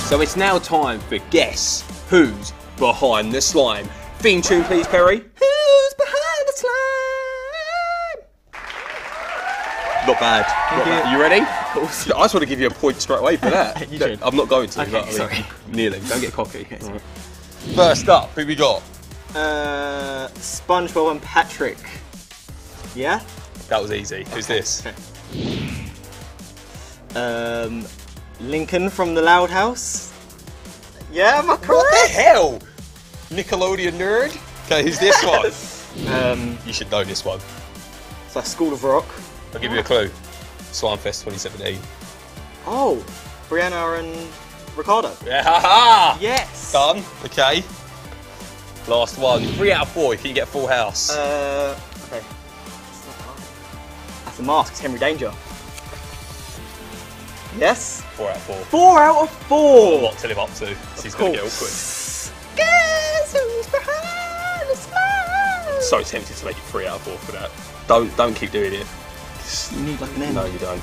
So it's now time for Guess Who's Behind the Slime. Theme tune, please, Perry. Who's behind the slime? Not bad. Not bad. You ready? Of course. I just want to give you a point straight away for that. You should. I'm not going to. Okay, but sorry. Nearly. Don't get cocky. Sorry. First up, who we got? SpongeBob and Patrick. Yeah? That was easy. Who's this? Okay. Lincoln from the Loud House. Yeah, am I correct? What the hell? Nickelodeon nerd? Okay, who's this one? You should know this one. It's like School of Rock. I'll give you a clue. Slimefest 2017. Oh, Brianna and Ricardo. Yeah, haha! Yes. Done. Okay. Last one. 3 out of 4. Can you get full house? Okay. That's the Mask. It's Henry Danger. Yes. 4 out of 4. 4 out of 4. What to live up to? He's going to get awkward. Guess who's behind the slime? So tempted to make it 3 out of 4 for that. Don't keep doing it. You need like an end. No, you don't.